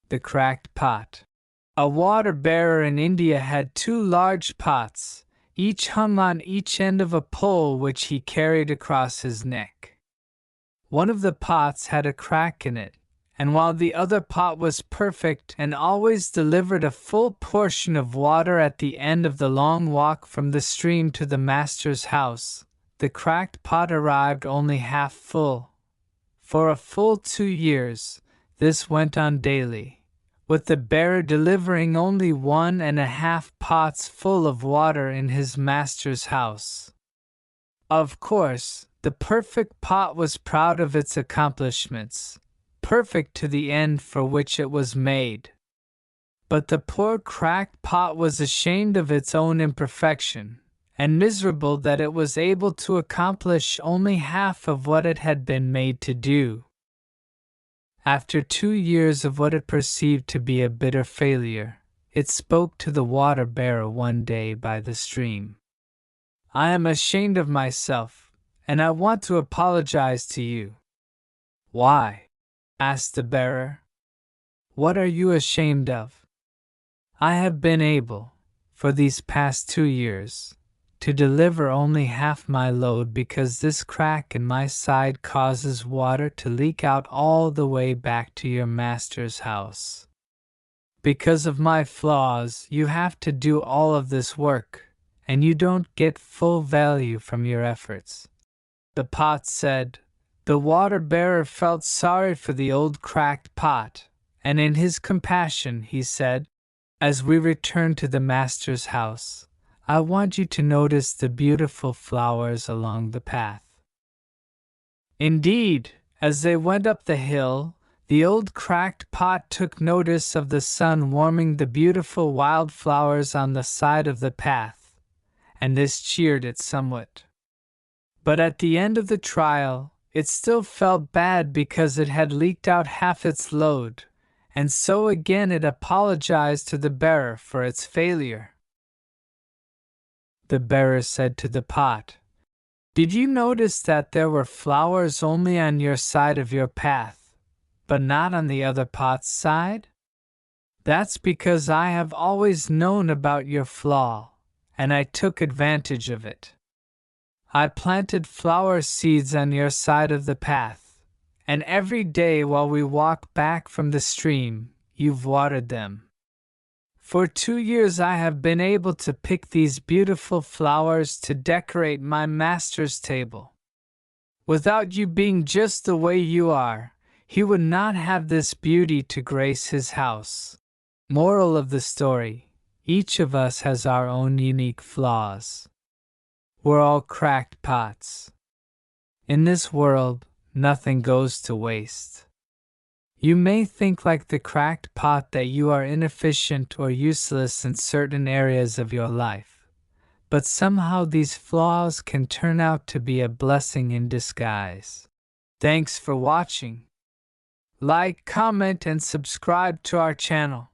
The cracked pot. A water bearer in India had two large pots, each hung on each end of a pole which he carried across his neck. One of the pots had a crack in it, and while the other pot was perfect and always delivered a full portion of water at the end of the long walk from the stream to the master's house, the cracked pot arrived only half full. For a full 2 years, this went on daily, with the bearer delivering only 1.5 pots full of water in his master's house. Of course, the perfect pot was proud of its accomplishments, perfect to the end for which it was made. But the poor cracked pot was ashamed of its own imperfection, and miserable that it was able to accomplish only half of what it had been made to do. After 2 years of what it perceived to be a bitter failure, it spoke to the water bearer one day by the stream. "I am ashamed of myself, and I want to apologize to you." "Why?" asked the bearer. "What are you ashamed of?" "I have been able, for these past 2 years, to deliver only half my load because this crack in my side causes water to leak out all the way back to your master's house. Because of my flaws, you have to do all of this work, and you don't get full value from your efforts." The pot said. The water bearer felt sorry for the old cracked pot, and in his compassion he said, "As we return to the master's house, I want you to notice the beautiful flowers along the path." Indeed, as they went up the hill, the old cracked pot took notice of the sun warming the beautiful wild flowers on the side of the path, and this cheered it somewhat. But at the end of the trial, it still felt bad because it had leaked out half its load, and so again it apologized to the bearer for its failure. The bearer said to the pot, "Did you notice that there were flowers only on your side of your path, but not on the other pot's side? That's because I have always known about your flaw, and I took advantage of it. I planted flower seeds on your side of the path, and every day while we walk back from the stream, you've watered them. For 2 years I have been able to pick these beautiful flowers to decorate my master's table. Without you being just the way you are, he would not have this beauty to grace his house." Moral of the story: each of us has our own unique flaws. We're all cracked pots. In this world, nothing goes to waste. You may think like the cracked pot that you are inefficient or useless in certain areas of your life, but somehow these flaws can turn out to be a blessing in disguise. Thanks for watching. Like, comment, and subscribe to our channel.